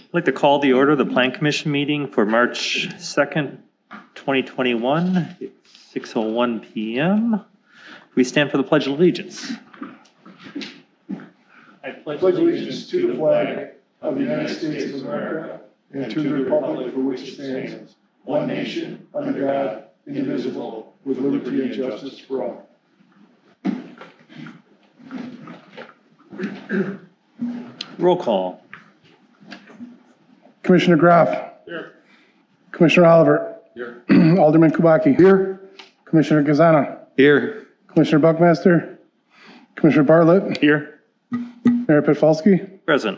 I'd like to call the order of the Plan Commission meeting for March 2nd, 2021, at 6:01 p.m. We stand for the Pledge of Allegiance. I pledge allegiance to the flag of the United States of America and to the republic for which it stands, one nation, under God, indivisible, with liberty and justice for all. Roll call. Commissioner Graff. Here. Commissioner Oliver. Here. Alderman Kubaki. Here. Commissioner Gazana. Here. Commissioner Buckmaster. Commissioner Bartlett. Here. Mayor Petfalski. Present.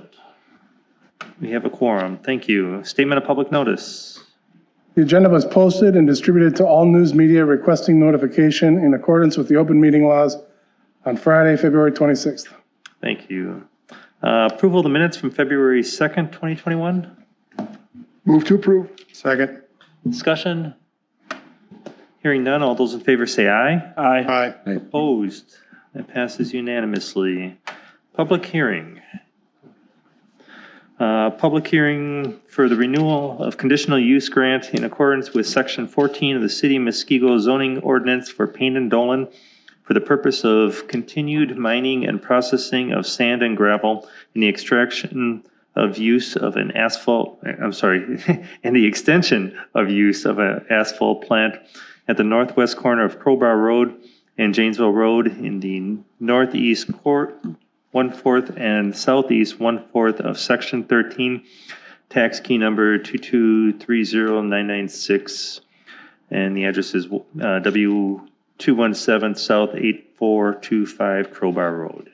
We have a quorum. Thank you. Statement of public notice. The agenda was posted and distributed to all news media requesting notification in accordance with the open meeting laws on Friday, February 26th. Thank you. Approval of the minutes from February 2nd, 2021. Move to approve. Second. Discussion. Hearing none. All those in favor say aye. Aye. Opposed? That passes unanimously. Public hearing. Public hearing for the renewal of conditional use grant in accordance with Section 14 of the City of Muskego zoning ordinance for Payne and Dolan for the purpose of continued mining and processing of sand and gravel and the extraction of use of an asphalt, and the extension of use of an asphalt plant at the northwest corner of Crowbar Road and Janesville Road in the northeast 1/4 and southeast 1/4 of Section 13, tax key number 2230996, and the address is W217 South 8425 Crowbar Road.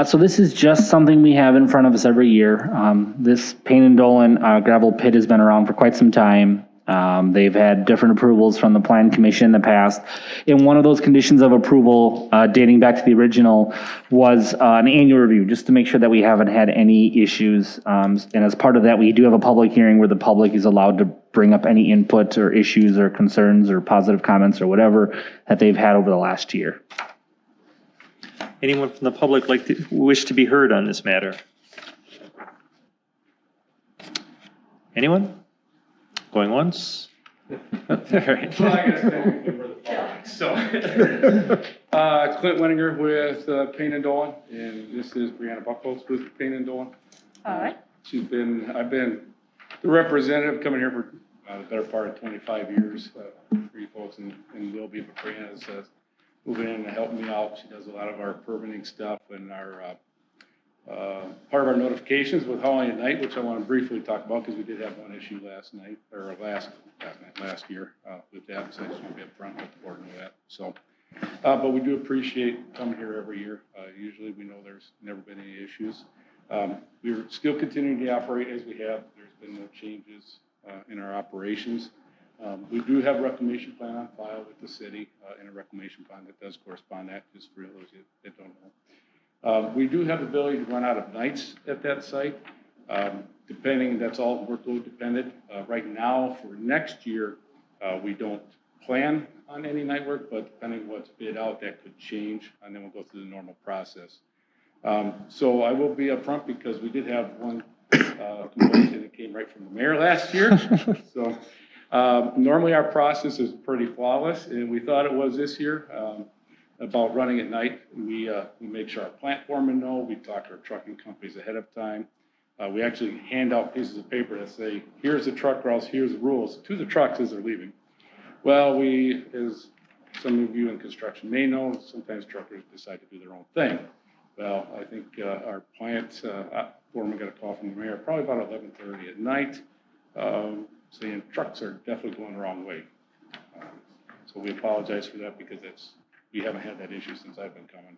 So this is just something we have in front of us every year. This Payne and Dolan gravel pit has been around for quite some time. They've had different approvals from the Plan Commission in the past. And one of those conditions of approval, dating back to the original, was an annual review, just to make sure that we haven't had any issues. And as part of that, we do have a public hearing where the public is allowed to bring up any input or issues or concerns or positive comments or whatever that they've had over the last year. Anyone from the public wish to be heard on this matter? Anyone? Going once? All right. So, Clint Wenninger with Payne and Dolan, and this is Brianna Buckholz with Payne and Dolan. All right. I've been the representative coming here for the better part of 25 years for you folks, and will be, but Brianna's moving in and helping me out. She does a lot of our permitting stuff and our part of our notifications with hauling at night, which I want to briefly talk about because we did have one issue last year with that, so I just want to be up front with the board and that. So, but we do appreciate coming here every year. Usually we know there's never been any issues. We're still continuing to operate as we have. There's been no changes in our operations. We do have a reclamation plan on file with the city and a reclamation plan that does correspond to that, just for those that don't know. We do have the ability to run out of nights at that site, depending, that's all workload dependent. Right now, for next year, we don't plan on any night work, but depending on what's bid out, that could change, and then we'll go through the normal process. So I will be upfront because we did have one complaint that came right from the mayor last year. So normally our process is pretty flawless, and we thought it was this year. About running at night, we make sure our plant foremen know. We talk to our trucking companies ahead of time. We actually hand out pieces of paper that say, here's the truck routes, here's the rules, to the trucks as they're leaving. Well, as some of you in construction may know, sometimes truckers decide to do their own thing. Well, I think our plant foreman got a call from the mayor probably about 11:30 at night saying trucks are definitely going the wrong way. So we apologize for that because we haven't had that issue since I've been coming.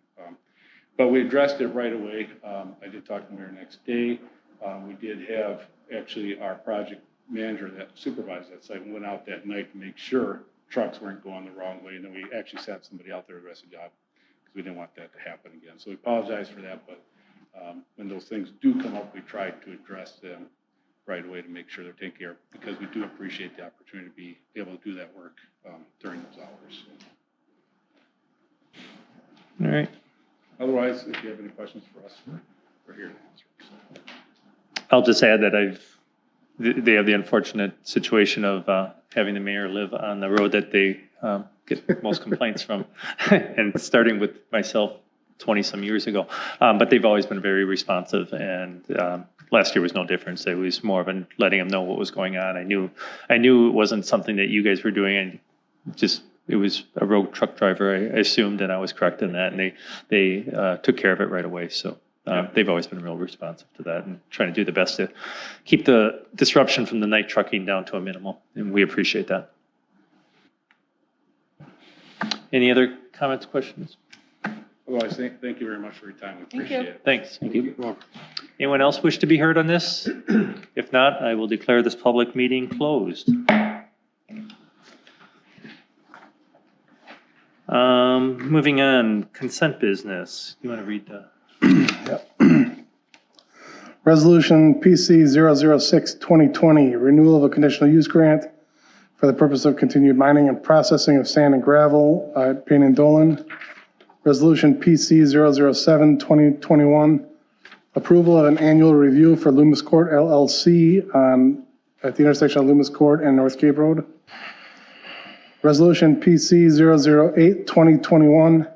But we addressed it right away. I did talk to the mayor next day. We did have actually our project manager that supervised that site went out that night to make sure trucks weren't going the wrong way. And then we actually sent somebody out there the rest of the job because we didn't want that to happen again. So we apologize for that. But when those things do come up, we try to address them right away to make sure they're taken care of because we do appreciate the opportunity to be able to do that work during those hours. All right. Otherwise, if you have any questions for us, we're here to answer. I'll just add that they have the unfortunate situation of having the mayor live on the road that they get most complaints from, and starting with myself 20-some years ago. But they've always been very responsive, and last year was no difference. It was more of letting them know what was going on. I knew it wasn't something that you guys were doing, and just it was a rogue truck driver, I assumed, and I was correct in that, and they took care of it right away. So they've always been real responsive to that and trying to do the best to keep the disruption from the night trucking down to a minimal, and we appreciate that. Any other comments, questions? Otherwise, thank you very much for your time. We appreciate it. Thanks. Thank you. Anyone else wish to be heard on this? If not, I will declare this public meeting closed. Moving on, consent business. You want to read the? Resolution PC 006-2020, renewal of a conditional use grant for the purpose of continued mining and processing of sand and gravel at Payne and Dolan. Resolution PC 007-2021, approval of an annual review for Loomis Court LLC at the intersection of Loomis Court and North Cape Road. Resolution PC 008-2021,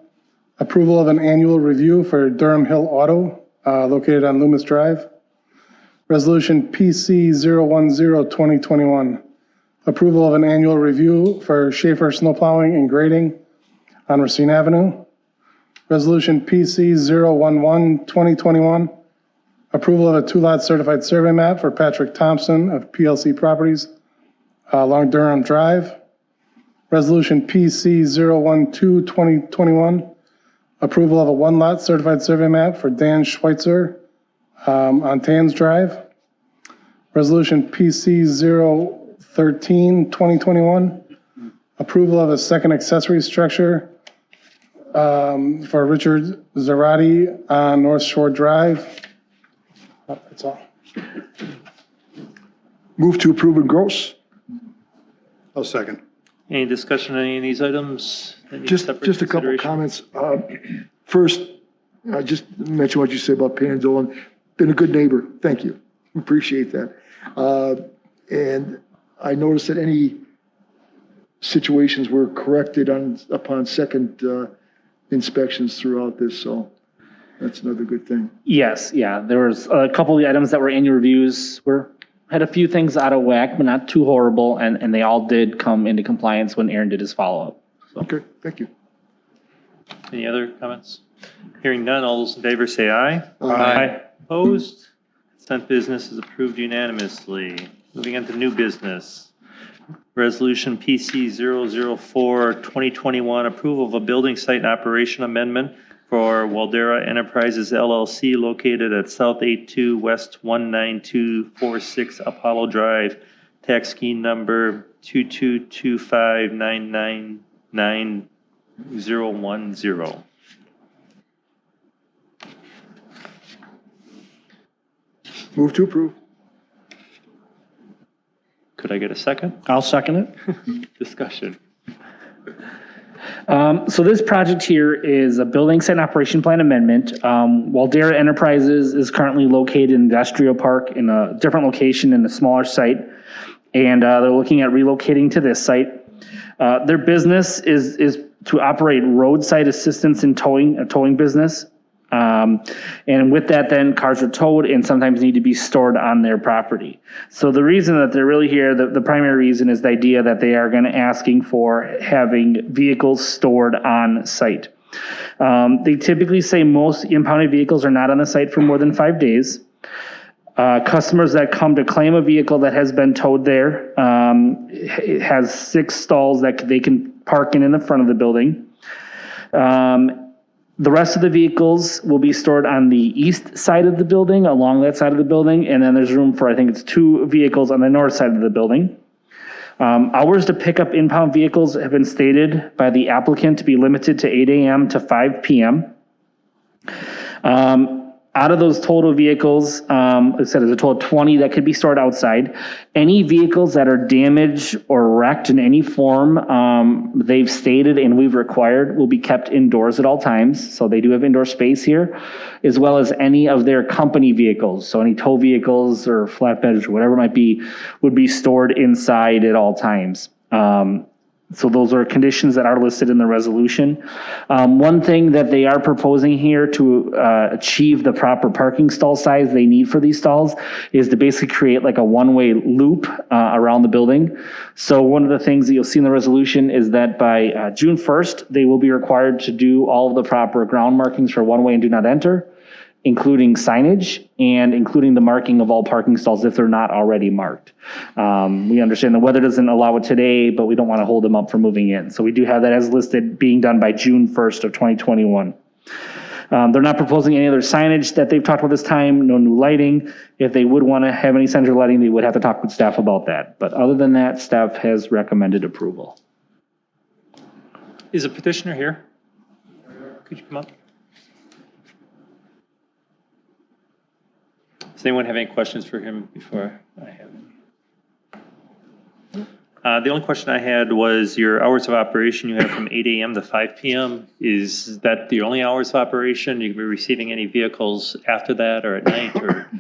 approval of an annual review for Durham Hill Auto located on Loomis Drive. Resolution PC 010-2021, approval of an annual review for Schaefer Snow Plowing and Grading on Racine Avenue. Resolution PC 011-2021, approval of a two-lot certified survey map for Patrick Thompson of PLC Properties along Durham Drive. Resolution PC 012-2021, approval of a one-lot certified survey map for Dan Schweitzer on Tans Drive. Resolution PC 013-2021, approval of a second accessory structure for Richard Zarati on North Shore Drive. That's all. Move to approve and gross. I'll second. Any discussion on any of these items? that need Just separate a couple of consideration? comments. First, I just mention what you said about Payne and Dolan. Been a good neighbor. Thank you. Appreciate that. And I noticed that any situations were corrected upon second inspections throughout this, so that's another good thing. Yes, yeah, there was a couple of the items that were annual reviews had a few things out of whack, but not too horrible, and they all did come into compliance when Aaron did his follow-up. Okay, thank you. Any other comments? Hearing none, all those in favor say aye. Aye. Opposed? Consent business is approved unanimously. Moving on to new business. Resolution PC 004-2021, approval of a building site and operation amendment for Waldera Enterprises LLC located at South 82 West 19246 Apollo Drive, tax key number 22259999010. Move to approve. Could I get a second? I'll second it. Discussion. So this project here is a building site and operation plan amendment. Waldera Enterprises is currently located in Industrial Park in a different location in a smaller site, and they're looking at relocating to this site. Their business is to operate roadside assistance in towing, a towing business. And with that, then cars are towed and sometimes need to be stored on their property. So the reason that they're really here, the primary reason is the idea that they are going to asking for having vehicles stored on site. They typically say most impounded vehicles are not on the site for more than 5 days. Customers that come to claim a vehicle that has been towed there, it has 6 stalls that they can park in the front of the building. The rest of the vehicles will be stored on the east side of the building, along that side of the building, and then there's room for, I think it's 2 vehicles on the north side of the building. Hours to pick up impound vehicles have been stated by the applicant to be limited to 8 a.m. to 5 p.m. Out of those total vehicles, it said there's a total of 20 that could be stored outside. Any vehicles that are damaged or wrecked in any form, they've stated and we've required will be kept indoors at all times. So they do have indoor space here, as well as any of their company vehicles. So any tow vehicles or flatbeds or whatever it might be would be stored inside at all times. So those are conditions that are listed in the resolution. One thing that they are proposing here to achieve the proper parking stall size they need for these stalls is to basically create like a one-way loop around the building. So one of the things that you'll see in the resolution is that by June 1st, they will be required to do all of the proper ground markings for one-way and do not enter, including signage and including the marking of all parking stalls if they're not already marked. We understand the weather doesn't allow it today, but we don't want to hold them up for moving in. So we do have that as listed, being done by June 1st of 2021. They're not proposing any other signage that they've talked about this time, no new lighting. If they would want to have any central lighting, they would have to talk with staff about that. But other than that, staff has recommended approval. Is a petitioner here? Could you come up? Does anyone have any questions for him before I have him? The only question I had was your hours of operation you have from 8 a.m. to 5 p.m. Is that the only hours of operation? You can be receiving any vehicles after that or at night? Or?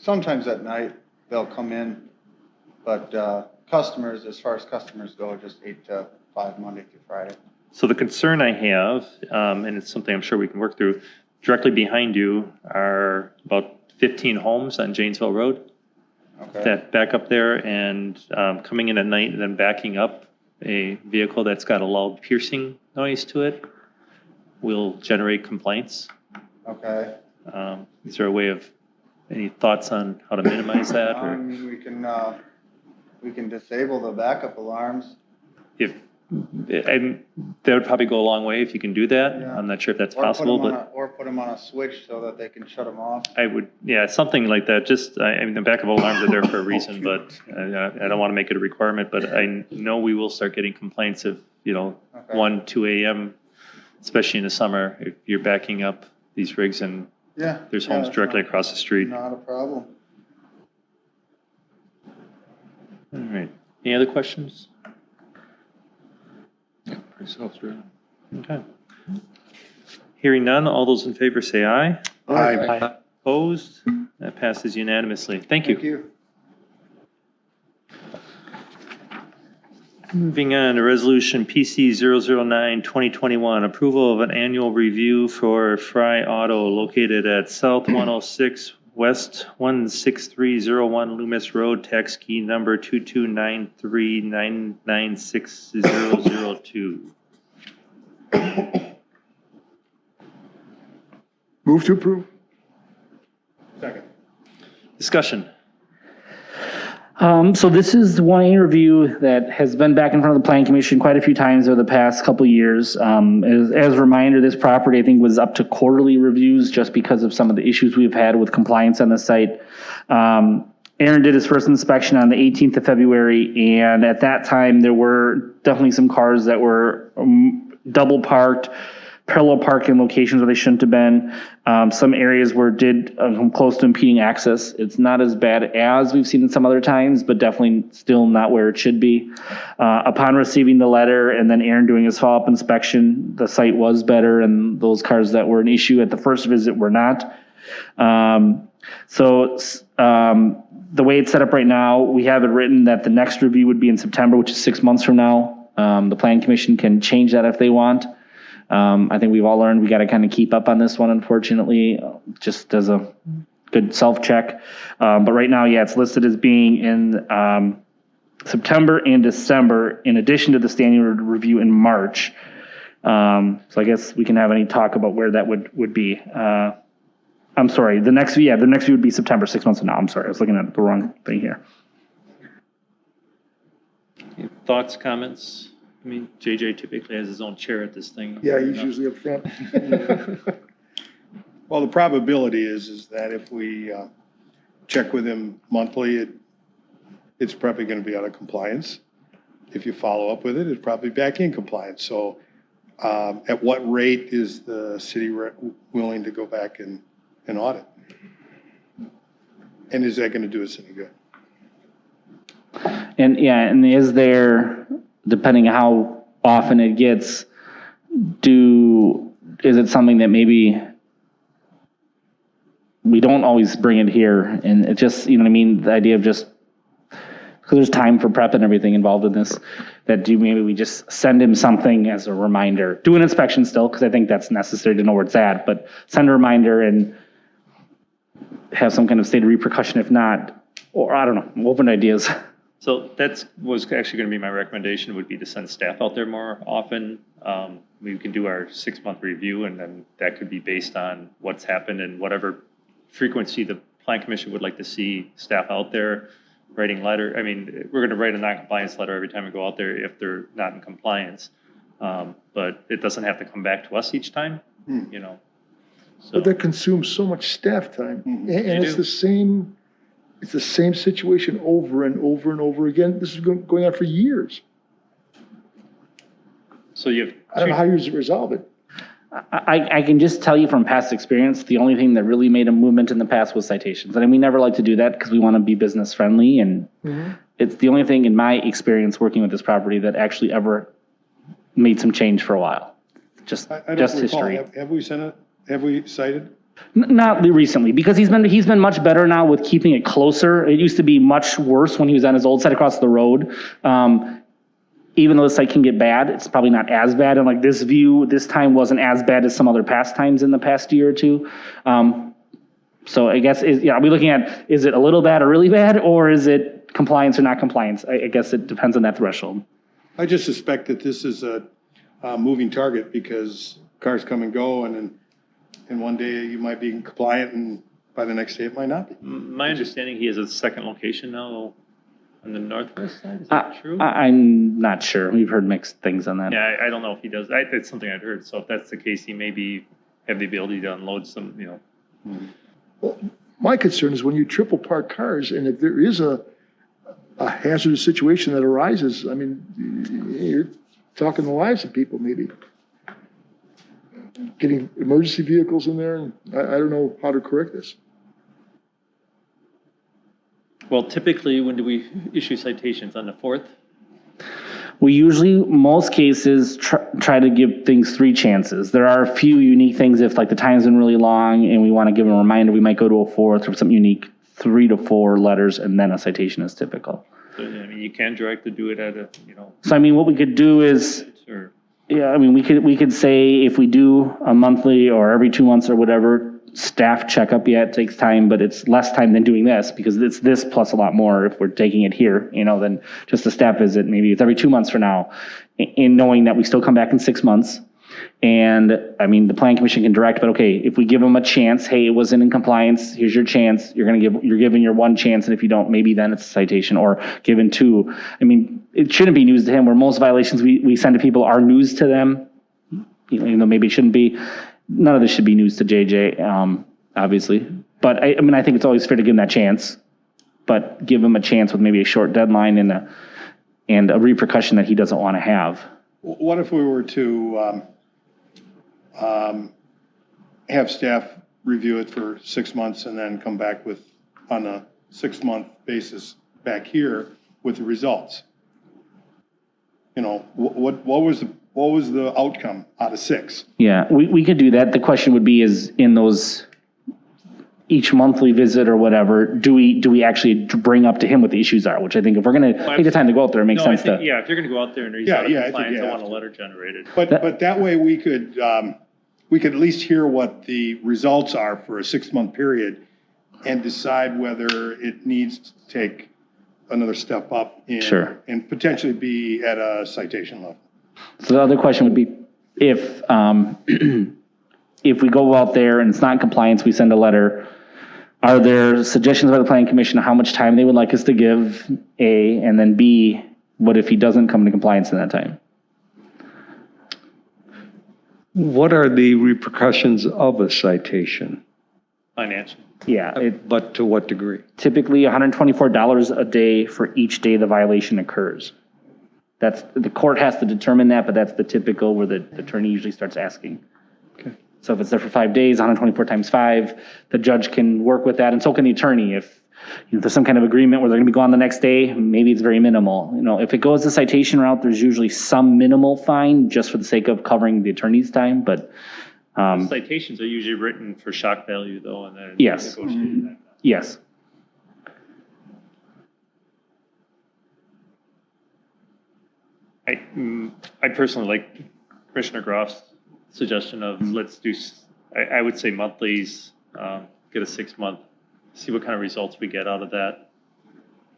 Sometimes at night they'll come in, but customers, as far as customers go, just 8 to 5 Monday through Friday. So the concern I have, and it's something I'm sure we can work through, directly behind you are about 15 homes on Janesville Road that back up there, and coming in at night and then backing up a vehicle that's got a loud piercing noise to it will generate complaints. Okay. Is there a way of, any thoughts on how to minimize that? Or We can disable the backup alarms. And that would probably go a long way if you can do that. Yeah. I'm not sure if that's Or possible, put them on a switch so that they can shut them off. I would, something like that. Just, I mean, the backup alarms are there for a reason, but I don't want to make it a requirement. But I know we will start getting complaints of, 1, 2 a.m., especially in the summer, if you're backing up these rigs and there's homes directly across the street. Not a problem. All right. Any other questions? Pretty self-driven. Okay. Hearing none, all those in favor say aye. Aye. Opposed? That passes unanimously. Thank you. Thank you. Moving on to resolution PC 009-2021, approval of an annual review for Fry Auto located at South 106 West 16301 Loomis Road, tax key number 22939960002. Move to approve. Second. Discussion. So this is one interview that has been back in front of the Planning Commission quite a few times over the past couple of years. As a reminder, this property I think was up to quarterly reviews just because of some of the issues we've had with compliance on the site. Aaron did his first inspection on the 18th of February, and at that time there were definitely some cars that were double parked, parallel parking locations where they shouldn't have been. Some areas where it did come close to impeding access. It's not as bad as we've seen in some other times, but definitely still not where it should be. Upon receiving the letter and then Aaron doing his follow-up inspection, the site was better, and those cars that were an issue at the first visit were not. The way it's set up right now, we have it written that the next review would be in September, which is 6 months from now. The Planning Commission can change that if they want. I think we've all learned we got to kind of keep up on this one, unfortunately, just as a good self-check. But right now, it's listed as being in September and December, in addition to the standard review in March. So I guess we can have any talk about where that would be. I'm sorry, the next view would be September, 6 months from now. I'm sorry, I was looking at the wrong thing here. Any thoughts, comments? I mean, JJ typically has his own chair at this thing. Yeah, he's usually up front. Well, the probability is that if we check with him monthly, it's probably going to be out of compliance. If you follow up with it, it's probably back in compliance. So At what rate is the city willing to go back and audit? And is that going to do us any good? And yeah, and is there, depending on how often it gets, is it something that maybe we don't always bring it here? And it just, you know what I mean? The idea of just, because there's time for prep and everything involved in this, that maybe we just send him something as a reminder. Do an inspection still, because I think that's necessary to know where it's at, but send a reminder and have some kind of stated repercussion if not, or I don't know, I'm open to ideas. So was actually going to be my recommendation, would be to send staff out there more often. We can do our 6-month review, and then that could be based on what's happened and whatever frequency the plan commission would like to see staff out there writing letter. I mean, we're going to write a non-compliance letter every time we go out there if they're not in compliance. But it doesn't have to come back to us each time, you know. So, But that consumes so much staff time. And it's the same situation over and over and over again. This is going on for years. so you have I don't know how you resolve it. I can just tell you from past experience, the only thing that really made a movement in the past was citations. And we never like to do that because we want to be business friendly. And it's the only thing in my experience working with this property that actually ever made some change for a while. Just I don't just recall. history. Have we sent it? Have we cited? Not recently, because he's been much better now with keeping it closer. It used to be much worse when he was on his old site across the road. Even though the site can get bad, it's probably not as bad. And like this view, this time wasn't as bad as some other past times in the past year or two. So I guess, are we looking at, is it a little bad or really bad, or is it compliance or not compliance? I guess it depends on that threshold. I just suspect that this is a moving target because cars come and go, and then one day you might be compliant, and by the next day it might not be. my understanding, he has a second location now on the northwest side. Is that true? I'm not sure. We've heard mixed things on that. Yeah, I don't know if he does. It's something I'd heard. So if that's the case, he maybe have the ability to unload some, you know. Well, my concern is when you triple park cars, and if there is a hazardous situation that arises, I mean, you're talking the lives of people maybe. Getting emergency vehicles in there, and I don't know how to correct this. Well, typically, when do we issue citations? On the 4th? We usually, most cases, try to give things 3 chances. There are a few unique things if like the time's been really long and we want to give them a reminder, we might go to a 4th or something unique, 3 to 4 letters, and then a citation is typical. So, I mean, you can direct to do it at a, you know. So I mean, what we could do is, Or, yeah, I mean, we could say if we do a monthly or every 2 months or whatever, staff checkup, yeah, it takes time, but it's less time than doing this because it's this plus a lot more if we're taking it here, you know, than just a staff visit. Maybe it's every 2 months from now, in knowing that we still come back in 6 months. And I mean, the plan commission can direct, but okay, if we give them a chance, hey, it wasn't in compliance, here's your chance. You're giving your 1 chance, and if you don't, maybe then it's a citation, or given 2. I mean, it shouldn't be news to him. Where most violations we send to people are news to them, even though maybe it shouldn't be. None of this should be news to JJ, obviously. But I mean, I think it's always fair to give him that chance, but give him a chance with maybe a short deadline and a repercussion that he doesn't want to have. What if we were to have staff review it for 6 months and then come back on a 6-month basis back here with the results? You know, what was the outcome out of 6? Yeah, we could do that. The question would be is in those each monthly visit or whatever, do we actually bring up to him what the issues are? Which I think if we're going to take the time to go out there, it makes sense to. Yeah, if you're going to go out there and he's out of compliance, I want a letter generated. But that way we could at least hear what the results are for a 6-month period and decide whether it needs to take another step up and potentially be at a citation level. So the other question would be if we go out there and it's not in compliance, we send a letter. Are there suggestions by the planning commission how much time they would like us to give, A, and then B, what if he doesn't come into compliance in that time? What are the repercussions of a citation? Financial. Yeah, But to what degree? typically $124 a day for each day the violation occurs. the court has to determine that, but that's the typical where the attorney usually starts asking. Okay. So if it's there for 5 days, 124 times 5, the judge can work with that, and so can the attorney. If there's some kind of agreement where they're gonna be gone the next day, maybe it's very minimal. If it goes the citation route, there's usually some minimal fine just for the sake of covering the attorney's time, but Citations are usually written for shock value though, and then. Yes. negotiated. yes. I personally like Commissioner Groff's suggestion of let's do, I would say monthlies, get a 6-month, see what kind of results we get out of that.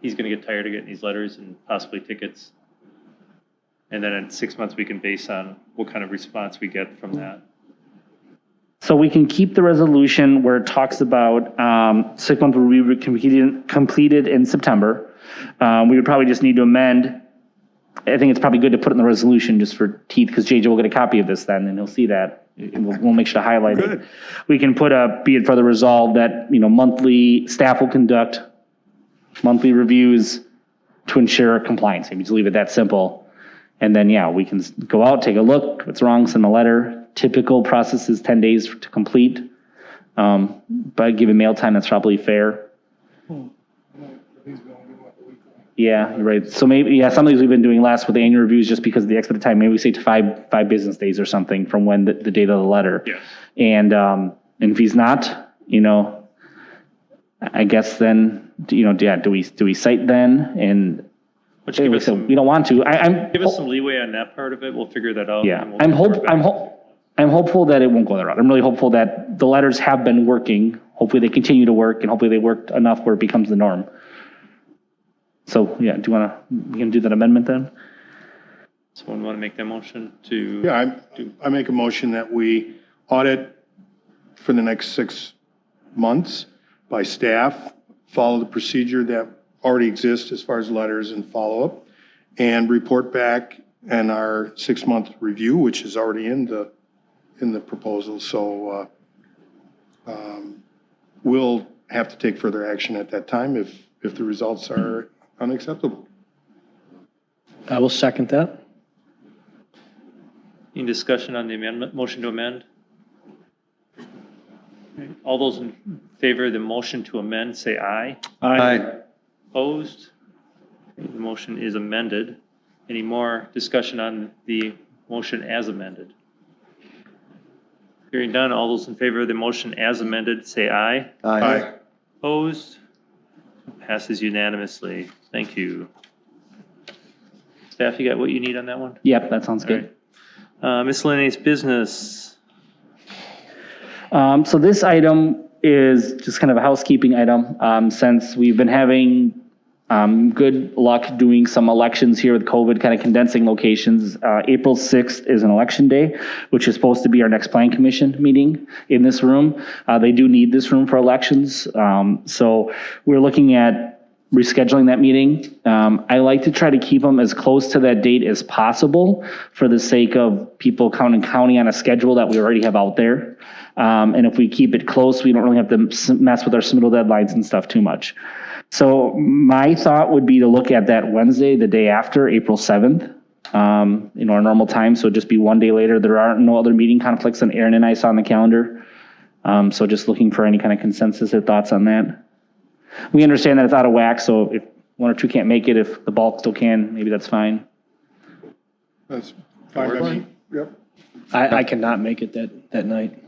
He's gonna get tired of getting these letters and possibly tickets. And then in 6 months, we can base on what kind of response we get from that. So we can keep the resolution where it talks about 6 month will be completed in September. We would probably just need to amend. I think it's probably good to put it in the resolution just for teeth, because JJ will get a copy of this then, and he'll see that. And we'll make sure to highlight it. We can put be it further resolved that, monthly, staff will conduct monthly reviews to ensure compliance. Maybe just leave it that simple. And then, we can go out, take a look, what's wrong, send a letter. Typical process is 10 days to complete. But given mail time, that's probably fair. Yeah, you're right. So maybe, some of these we've been doing less with the annual reviews just because of the expedited time. Maybe we say to five business days or something from when the date of the letter. Yeah. And if he's not, I guess then, do we cite then? And Which give us some, we don't want to. give us some leeway on that part of it. We'll figure that out. Yeah, and we'll I'm hopeful that it won't go that route. I'm really hopeful that the letters have been working. Hopefully they continue to work, and hopefully they worked enough where it becomes the norm. So, we can do that amendment then? Someone want to make that motion to? Yeah, I make a motion that we audit for the next 6 months by staff, follow the procedure that already exists as far as letters and follow-up, and report back in our 6-month review, which is already in the proposal. So we'll have to take further action at that time if the results are unacceptable. I will second that. Any discussion on the amendment, motion to amend? All those in favor of the motion to amend, say aye. Aye. Opposed? The motion is amended. Any more discussion on the motion as amended? Hearing done, all those in favor of the motion as amended, say aye. Aye. Opposed? Passes unanimously. Thank you. Staff, you got what you need on that one? Yep, that sounds All good. right. Miscellaneous business. So this item is just kind of a housekeeping item. Since we've been having good luck doing some elections here with COVID, kind of condensing locations. April 6th is an election day, which is supposed to be our next plan commission meeting in this room. They do need this room for elections. So we're looking at rescheduling that meeting. I like to try to keep them as close to that date as possible for the sake of people counting on a schedule that we already have out there. And if we keep it close, we don't really have to mess with our submittal deadlines and stuff too much. So my thought would be to look at that Wednesday, the day after, April 7th, our normal time. So just be one day later. There are no other meeting conflicts that Aaron and I saw on the calendar. So just looking for any kind of consensus or thoughts on that. We understand that it's out of whack, so if one or two can't make it, if the bulk still can, maybe that's fine. That's fine by me. Yep. I cannot make it that night.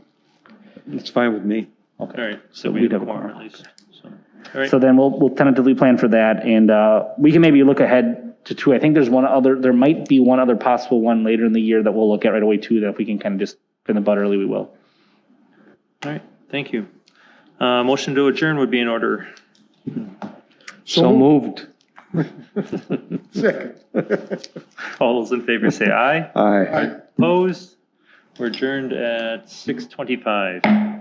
It's fine with me. All right, so we'd we have have a a quorum quorum. at least. So, all right. So then we'll tentatively plan for that, and we can maybe look ahead to two. I think there might be one other possible one later in the year that we'll look at right away too, that if we can kind of just in the butt early, we will. All right, thank you. Motion to adjourn would be in order. So moved. Second. All those in favor say aye. Aye. Opposed? We're adjourned at 6:25.